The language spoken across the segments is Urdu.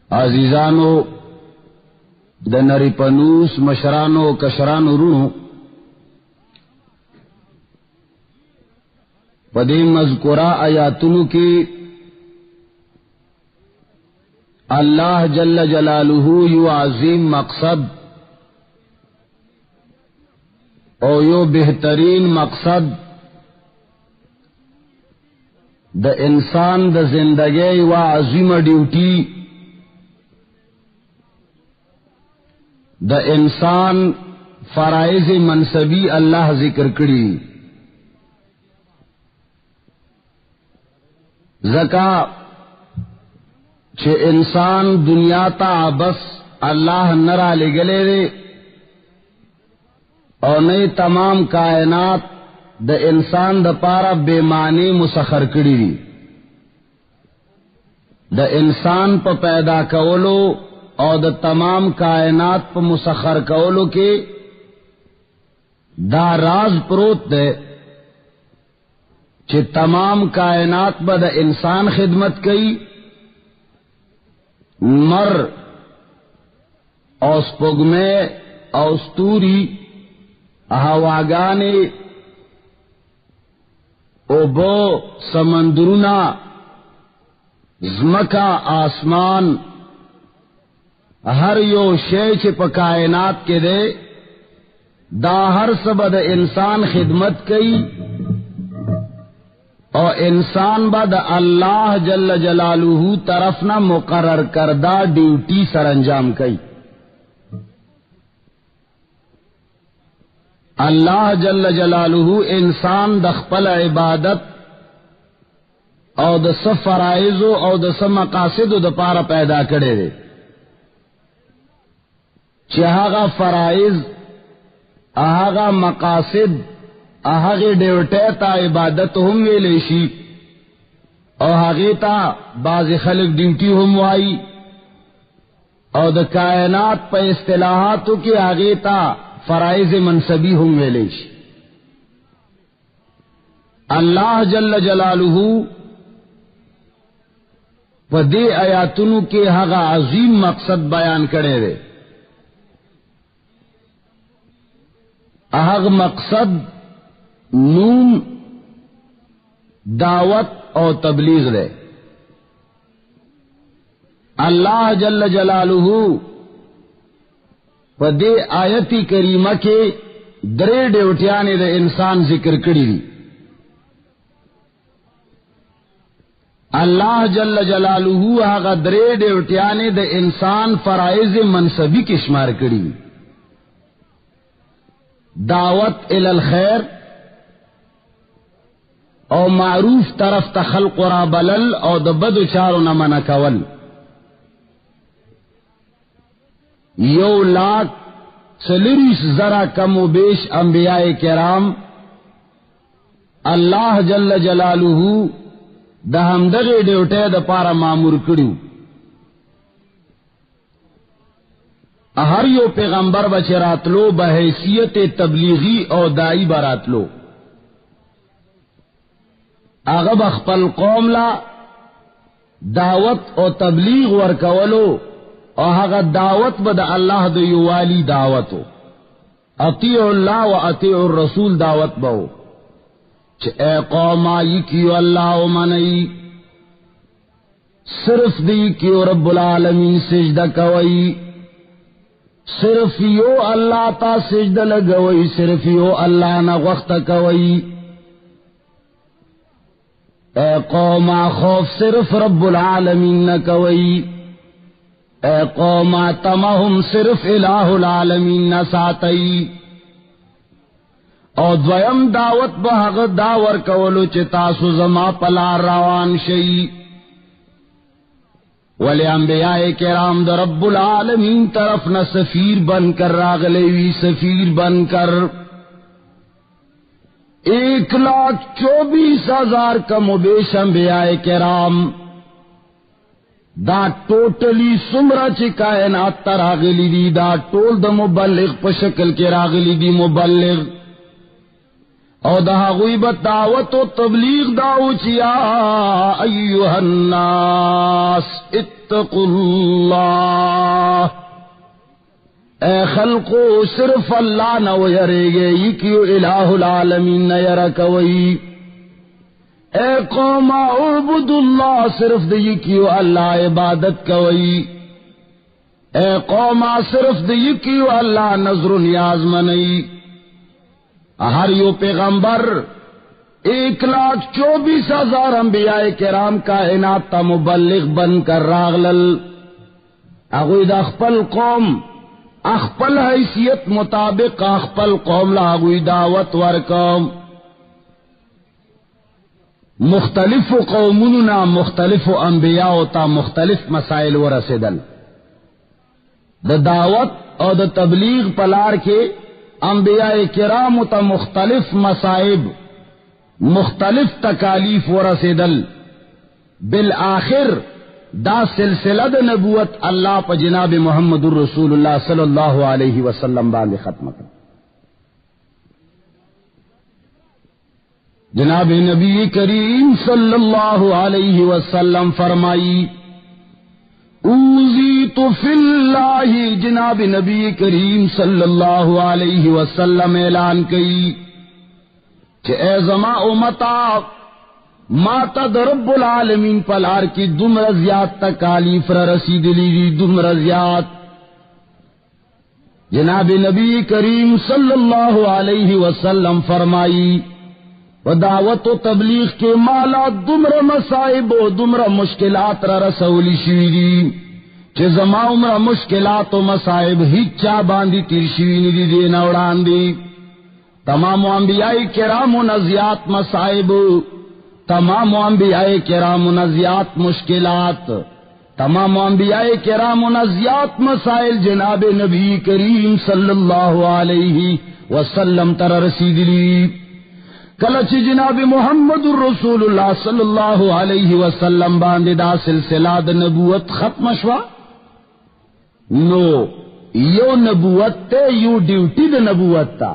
عزیزانو د نری پنوس مشرانو کشرانو رونو پدی مذکورہ آیاتنو کی اللہ جل جلالہ یو عظیم مقصد او یو بہترین مقصد دا انسان دا زندگی و عظیم ڈیوٹی دا انسان فرائض منصبی اللہ ذکر کری زکا چھے انسان دنیا تا بس اللہ نرا لگلے دے اور نئی تمام کائنات دا انسان دا پارا بے معنی مسخر کری دی دا انسان پا پیدا کولو اور دا تمام کائنات پا مسخر کولو کے دا راز پروت دے چھے تمام کائنات با دا انسان خدمت کئی مر او سپگمے او ستوری ہواگانے اوبو سمندرنا زمکا آسمان ہر یو شے چھ پا کائنات کے دے دا ہر سبد انسان خدمت کئی اور انسان با دا اللہ جل جلالہ طرف نہ مقرر کردہ ڈیوٹی سر انجام کئی اللہ جل جلالہ انسان دخپل عبادت او د سف فرائض او د سف مقاصد د پارا پیدا کرے دے چہاگا فرائض اہاگا مقاصد اہاگے ڈیوٹے تا عبادت ہم ویلیشی او ہاگے تا بعض خلق ڈیوٹی ہم وائی او د کائنات پہ اصطلاحاتو کی آگے تا فرائض منصبی ہم ویلیشی اللہ جل جلالہ پدے آیاتنو کے ہاگا عظیم مقصد بیان کرے دے اہگ مقصد نوم دعوت اور تبلیغ دے اللہ جل جلالہ پدے آیتی کریمہ کے درے ڈیوٹیانے دے انسان ذکر کری دی اللہ جل جلالہ آغا درے ڈیوٹیانے دے انسان فرائض منصبی کی شمار کری دعوت الی الخیر او معروف طرف تخلق را بلل او د بدو چارو نہ منع کول یو لاکھ چلیس ذرا کم و بیش انبیاء کرام اللہ جل جلالہ دا ہمدغی ڈیوٹے دا پارا معمور کریو ہر یو پیغمبر بچے راتلو بحیثیت تبلیغی او دائی براتلو اغب اخپل قوم لا دعوت او تبلیغ ورکولو او هغه دعوت بد اللہ دو یوالی دعوتو اطیع اللہ و اطیع الرسول دعوت بہو چھ اے قوم آئی کیو اللہ و منئی صرف دی کیو رب العالمین سجدہ کوئی صرف یو اللہ تا سجدہ لگوئی صرف یو اللہ نا وقت کوئی اے قوم خوف صرف رب العالمین نہ کوئی اے قوم تمہم صرف الہ العالمین نہ ساتئی او دویم دعوت بہغ داور کولو چتاسو زما پلا روان شئی ولی انبیاء کرام دا رب العالمین طرف نہ سفیر بن کر راغلیوی سفیر بن کر 1,24,000 کم و بیش انبیاء کرام دا ٹوٹلی سمرہ چی کائنات تا راغلی دی دا ٹول دا مبلغ پا شکل کے راغلی دی مبلغ او دا غیبت دعوت و تبلیغ داو چیا ایوہ الناس اتقوا اللہ، اے خلقو صرف اللہ نہ یرے گے، یہ کیوں الہ العالمین نہ یرا کوئی، اے قوم اعبد اللہ، صرف دی کیوں اللہ عبادت کوئی، اے قوم صرف دی کیوں اللہ نظر و نیاز منئی۔ ہر یو پیغمبر 1,24,000 انبیاء کرام کائنات تا مبلغ بن کر راغلل، اگوی دا اخپل قوم اخپل حیثیت مطابق اخپل قوم لا اگوی دعوت ورکم، مختلف قومنا مختلف انبیاء تا مختلف مسائل ورسدل، دا دعوت اور دا تبلیغ پلار کے انبیاء کرام تا مختلف مصائب مختلف تکالیف ورسدل، بالآخر دا سلسلہ دا نبوت اللہ پا جناب محمد الرسول اللہ صلی اللہ علیہ وسلم باندے ختم کر۔ جناب نبی کریم صلی اللہ علیہ وسلم فرمائی اوذیت فی اللہ، جناب نبی کریم صلی اللہ علیہ وسلم اعلان کی کہ اے زما امتا ماتا رب العالمین پلار کی دمر زیاد تکالیف رسید لی دمر زیاد۔ جناب نبی کریم صلی اللہ علیہ وسلم فرمائی و دعوت و تبلیغ کے مالا دمر مصائب و دمر مشکلات رسولی شویدی چھ زما عمر مشکلات و مصائب ہیچ چا باندی تیر شوینی دی دینا اڑان دی، تمام انبیاء کرام و نزیات مصائب، تمام انبیاء کرام و نزیات مشکلات، تمام انبیاء کرام و نزیات مسائل جناب نبی کریم صلی اللہ علیہ وسلم تر رسید لی۔ کلچ جناب محمد الرسول اللہ صلی اللہ علیہ وسلم باندے دا سلسلہ دا نبوت ختم شوا، نو یو نبوت تے یو ڈیوٹی دا نبوت تا،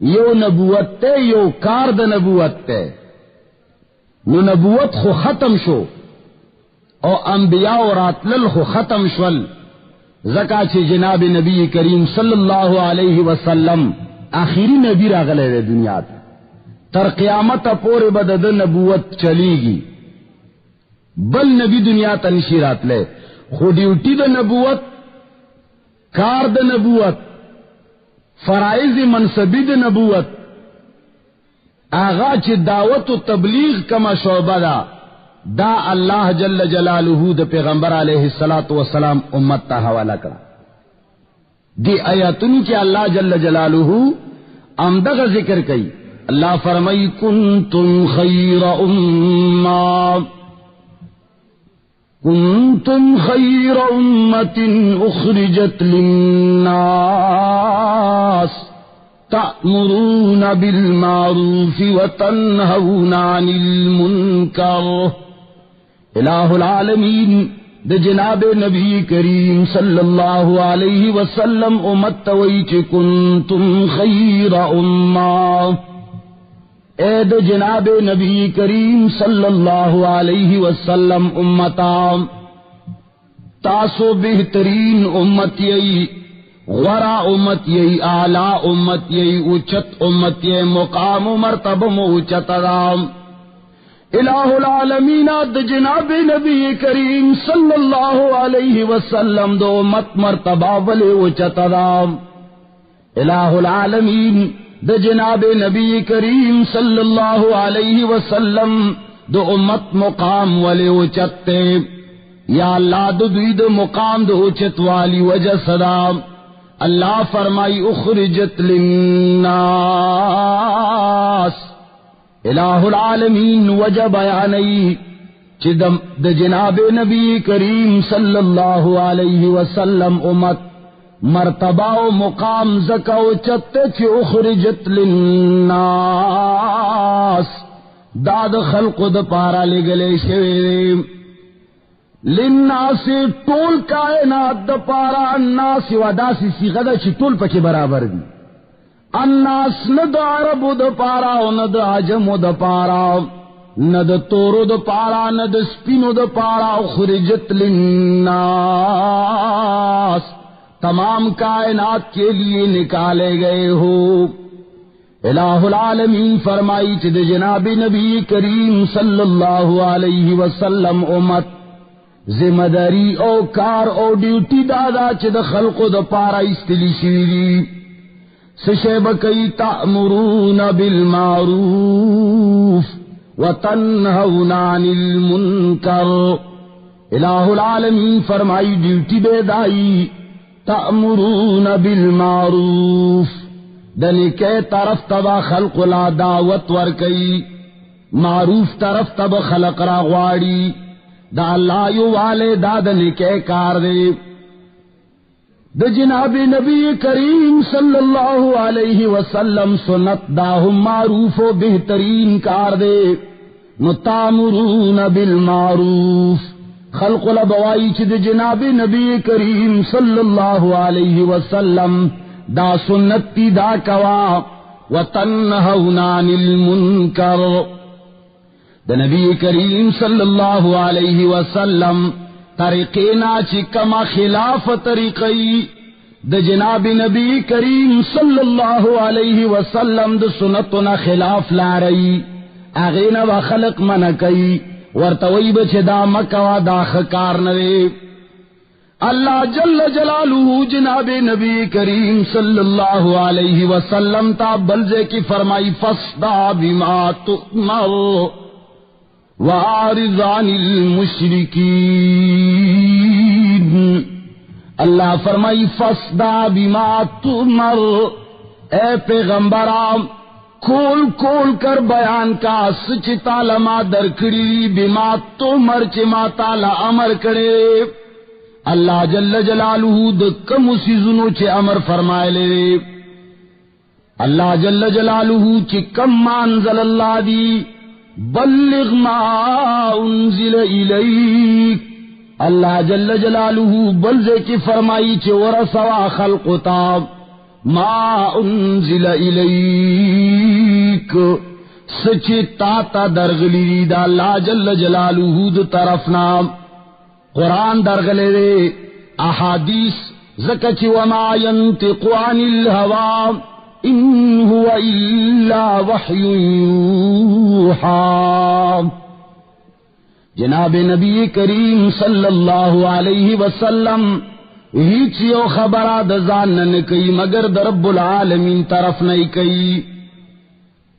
یو نبوت تے یو کار دا نبوت تے، نو نبوت خو ختم شو او انبیاء و راتلل خو ختم شول، زکا چھ جناب نبی کریم صلی اللہ علیہ وسلم آخری نبی راغلے دے دنیا تا، تر قیامت پورے بدد نبوت چلی گی، بل نبی دنیا تا نشی راتلے، خو ڈیوٹی دا نبوت، کار دا نبوت، فرائض منصبی دا نبوت، آغا چھ دعوت و تبلیغ کما شعبہ دا اللہ جل جلالہ دا پیغمبر علیہ السلام امت تا حوالہ کرا۔ دی آیاتن کی اللہ جل جلالہ امدغ ذکر کئی، اللہ فرمائی کنتم خیر امت اخرجت للناس تأمرون بالمعروف وتنہون عن المنکر۔ الہ العالمین دا جناب نبی کریم صلی اللہ علیہ وسلم امت تویچ کنتم خیر امہ، اے دا جناب نبی کریم صلی اللہ علیہ وسلم امتا تاسو بہترین امت یئی، غرا امت یئی، اعلی امت یئی، اچت امت یئی، مقام و مرتبہ اچت رام۔ الہ العالمین دا جناب نبی کریم صلی اللہ علیہ وسلم دو امت مرتبہ ولی اچت رام۔ الہ العالمین دا جناب نبی کریم صلی اللہ علیہ وسلم دو امت مقام ولی اچتے، یا اللہ دو دوید مقام دو اچت والی وجہ صدام۔ اللہ فرمائی اخرجت للناس، الہ العالمین وجہ بیانی چی دا جناب نبی کریم صلی اللہ علیہ وسلم امت مرتبہ و مقام زکا و چتے چی اخرجت للناس، داد خلق دا پارا لگلے شویم، للناس طول کائنات دا پارا، الناس ودا سی سیغہ دا چی طول پکی برابر دی، الناس ند عرب دا پارا و ند عجم دا پارا، ند تورو د پارا ند سپینو د پارا اخرجت للناس تمام کائنات کے لیے نکالے گئے ہو. الہ العالمین فرمائی چد جناب نبی کریم صلی اللہ علیہ وسلم امت ذمہ داری او کار او ڈیوٹی دادا چد خلق د پارا استلی شیری سشیب کئی تأمرون بالمعروف وتنہون عن المنکر. الہ العالمین فرمائی ڈیوٹی بے دائی تأمرون بالمعروف دنکے طرف تبا خلق لا دعوت ورکئی معروف طرف تب خلق را غواڑی دا اللہ یو والے دا دنکے کار دے. دا جناب نبی کریم صلی اللہ علیہ وسلم سنت دا ہم معروف و بہترین کار دے. نتامرون بالمعروف خلق لبوائی چد جناب نبی کریم صلی اللہ علیہ وسلم دا سنتی دا کوا وتنہون عن المنکر. دا نبی کریم صلی اللہ علیہ وسلم طریقینا چکما خلاف طریقی دا جناب نبی کریم صلی اللہ علیہ وسلم دا سنتنا خلاف لا رئی اغینا و خلق منکی ورطوی بچ دا مکوا دا خکار نوے. اللہ جل جلالہ جناب نبی کریم صلی اللہ علیہ وسلم تا بلزے کی فرمائی فاصدع بما تؤمر وَأَعْرِضْ عَنِ الْمُشْرِكِينَ. اللہ فرمائی فاصدع بما تؤمر اے پیغمبرام کھول کھول کر بیان کا سچ تعالی ما درکڑی بما تؤمر چ ما تعالی امر کرے. اللہ جل جلالہ دکم سیزنو چ امر فرمائے لے اللہ جل جلالہ چ کم ما انزل اللہ دی بلغ ما انزل الیک. اللہ جل جلالہ بلزے کی فرمائی چ ورسوا خلقتا ما انزل الیک سچی تا درغلی دا اللہ جل جلالہ دو طرفنا قرآن درغلے دے احادیث زکچ وما ینطق عن الہوا ان هو الا وحی یوحا. جناب نبی کریم صلی اللہ علیہ وسلم ہیچ یو خبرہ دزان نکی مگر در رب العالمین طرف نہیں کئی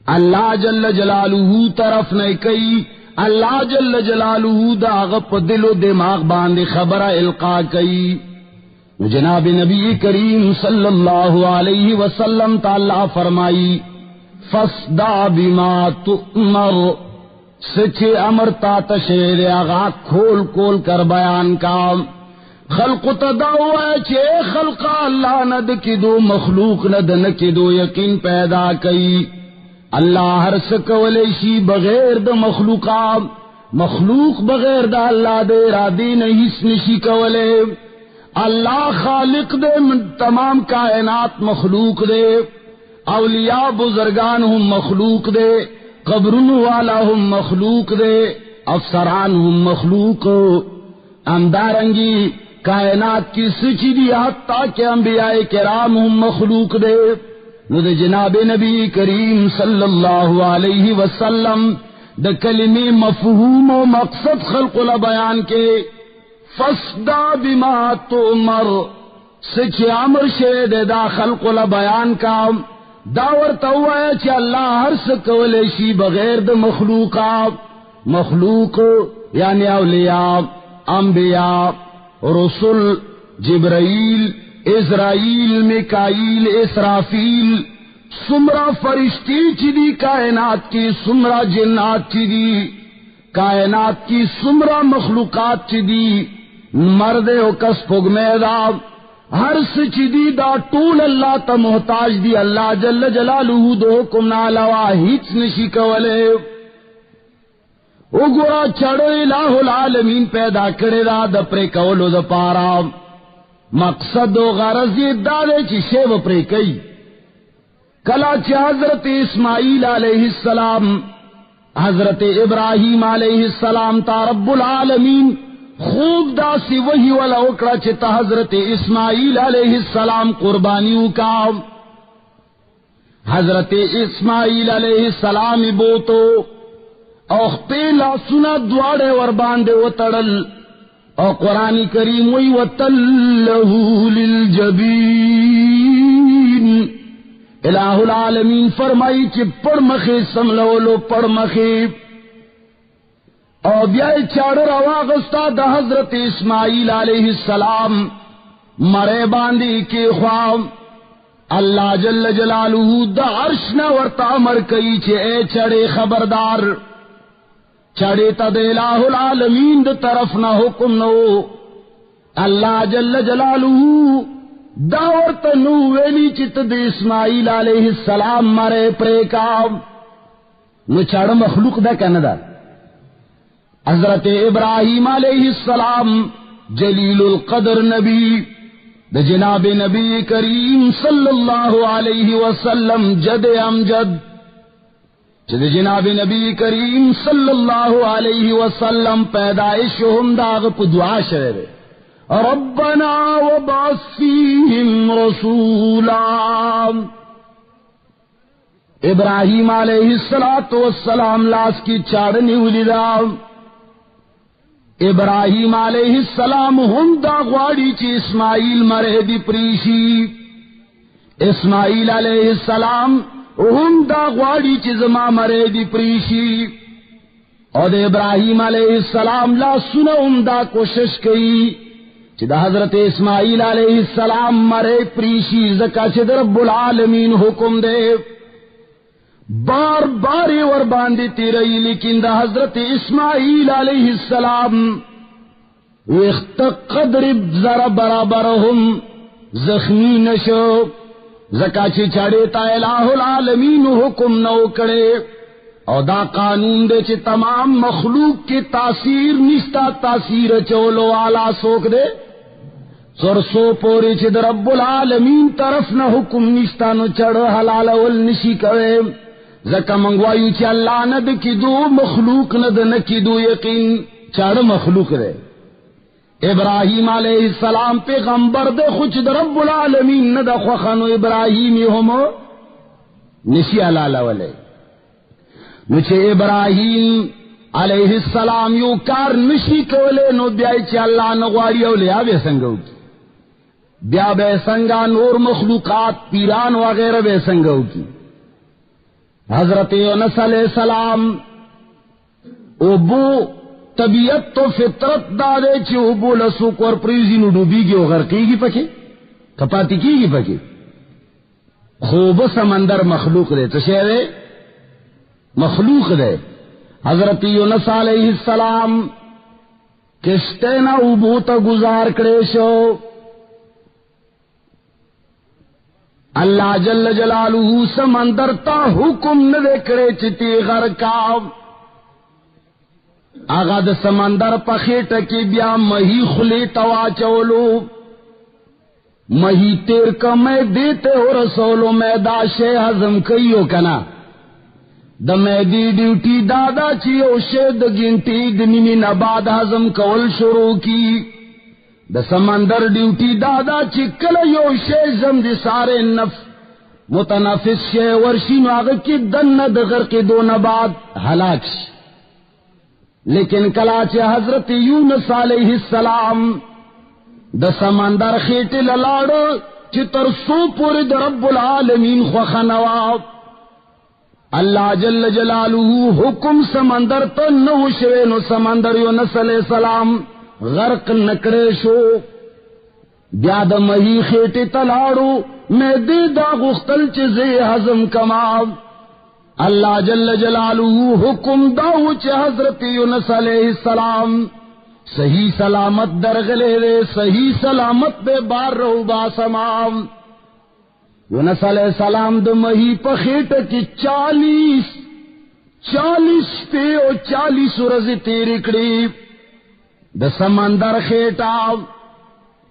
اللہ جل جلالہ طرف نہیں کئی. اللہ جل جلالہ دا غپ دل و دماغ باندے خبرہ القا کئی. جناب نبی کریم صلی اللہ علیہ وسلم تعالی فرمائی فاصدع بما تؤمر سچے امر تا تشیر آغا کھول کھول کر بیان کا. خلق تدعو ہے چھے خلق اللہ ند کی دو مخلوق ند نکی دو یقین پیدا کئی. اللہ ہر سکولیشی بغیر دا مخلوقات مخلوق بغیر دا اللہ دے رادی نہیں سنشی کولے. اللہ خالق دے تمام کائنات مخلوق دے اولیاء بزرگان ہم مخلوق دے قبرن والا ہم مخلوق دے افسران ہم مخلوق اندارنگی کائنات کی سچی دی حتیٰ کہ انبیاء کرام ہم مخلوق دے. ند جناب نبی کریم صلی اللہ علیہ وسلم دا کلمی مفہوم و مقصد خلق لا بیان کے فاصدع بما تؤمر سچ امر شید دا خلق لا بیان کا داور توا چ اللہ ہر سکولے شی بغیر دا مخلوقات مخلوق یعنی اولیاء انبیاء رسل جبرائیل اسرائیل میکائیل اسرافیل سمرا فرشتی چی دی کائنات کی سمرا جنات چی دی کائنات کی سمرا مخلوقات چی دی مرد و کس پگمیدہ ہر سچی دی دا طول اللہ تا محتاج دی اللہ جل جلالہ دو حکم نالوا ہیچ نشی کولے. اگورا چڑو الہ العالمین پیدا کرے دا دپرے کولو دا پارا مقصد و غرض یہ دادے چی شیو پرے کئی. کلا چی حضرت اسماعیل علیہ السلام حضرت ابراہیم علیہ السلام تا رب العالمین خوب دا سی وحی والا اکڑا چتا حضرت اسماعیل علیہ السلام قربانیوں کا حضرت اسماعیل علیہ السلام بوتو او خپیلا سنا دواڑے ورباندے وطڑل او قرآن کریم وی وَتَلَّهُ لِلْجَبِينِ الہ العالمین فرمائی چی پڑ مخی سملولو پڑ مخی او بیائی چاڑر آواغستا دا حضرت اسماعیل علیہ السلام مرے باندی کی خواب اللہ جل جلالہ دا عرشنا ورطا امر کئی چی اے چڑے خبردار چڑے تا دے الہ العالمین دا طرف نہ حکم نو اللہ جل جلالہ دا ورطا نو ویلی چی تا دے اسماعیل علیہ السلام مرے پریکاب نو چڑ مخلوق دا کندہ حضرت ابراہیم علیہ السلام جلیل القدر نبی دا جناب نبی کریم صلی اللہ علیہ وسلم جد امجد جد جناب نبی کریم صلی اللہ علیہ وسلم پیدائش ہم داغ پا دعا شہر ربنا وبعث فیہم رسولا ابراہیم علیہ السلام لاس کی چاڑنی ولیدہ ابراہیم علیہ السلام ہم دا غواڑی چی اسماعیل مرے دی پریشی اسماعیل علیہ السلام ہم دا غواڑی چی زما مرے دی پریشی اور ابراہیم علیہ السلام لا سنا ہم دا کوشش کی چی دا حضرت اسماعیل علیہ السلام مرے پریشی زکا چی دا رب العالمین حکم دے بار بار ور باندی تیرئی لیکن دا حضرت اسماعیل علیہ السلام وقت قدر ذرا برابرهم زخمی نشو زکاچی چاڑے تا الہ العالمین حکم نو کرے او دا قانون دے چی تمام مخلوق کی تاثیر نشتا تاثیر چولو والا سوک دے سرسو پوری چی دا رب العالمین طرف نہ حکم نشتا نو چڑ حلال والنشی کرے زکا منگوائیو چی اللہ ند کی دو مخلوق ند نکی دو یقین چاڑ مخلوق دے ابراہیم علیہ السلام پیغمبر دے خوچ در رب العالمین ند خوخنو ابراہیمی ہمو نشی علالا والے نوچے ابراہیم علیہ السلام یو کار نشی کولے نو بیائی چی اللہ نغواری اولیا بے سنگو کی بیا بے سنگا نور مخلوقات پیران وغیرہ بے سنگو کی حضرت یونس علیہ السلام ابو طبیعت تو فطرت دادے چی ابو لسوک ور پریزی نو ڈوبی گی و غرقی گی پکے کپاتی کی گی پکے خوب سمندر مخلوق دے تو شہرے مخلوق دے حضرت یونس علیہ السلام کشتے نا ابو تا گزار کرے شو اللہ جل جلالہ سمندر تا حکم نہ دے کرے چتی غرقاب آغا دا سمندر پخیٹ کی بیا مہی خلی توا چولو مہی تیر کا میں دیتے ہو رسولو میں داشے حضم کئیو کنا دا میں دی ڈیوٹی دادا چیو شید گنٹی دنیمی نباد حضم کول شروع کی دا سمندر ڈیوٹی دادا چکل یو شے زمد سارے نف متنافس شے ورشی نواغ کی دن دغر کے دو نباد ہلاک لیکن کلاچ حضرت یونس علیہ السلام دا سمندر خیٹ للاڑ چتر سو پوری دا رب العالمین خوخنواب اللہ جل جلالہ حکم سمندر تو نو شوے نو سمندر یونس علیہ السلام غرق نکڑے شو بیاد مہی خیٹی تلاڑو میں دی دا غختل چیزے حضم کماب اللہ جل جلالہ حکم داو چی حضرت یونس علیہ السلام صحیح سلامت درغلے دے صحیح سلامت بے بار رہو باسمام یونس علیہ السلام دا مہی پا خیٹ کی 40 پہ او 40 رضی تیری قریب دا سمندر خیٹاب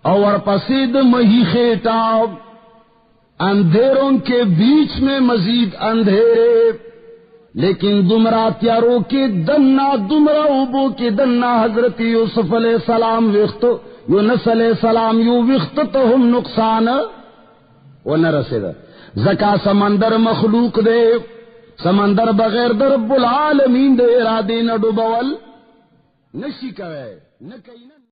اور پسید مہی خیٹاب اندھیروں کے بیچ میں مزید اندھیرے لیکن دمرا تیارو کی دننا دمرا اوبو کی دننا حضرت یوسف علیہ السلام وقت یونس علیہ السلام یو وقت تو ہم نقصان و نہ رسیدہ زکا سمندر مخلوق دے سمندر بغیر در رب العالمین دے ارادے نہ ڈوبول نشی کوئے نہ کہیں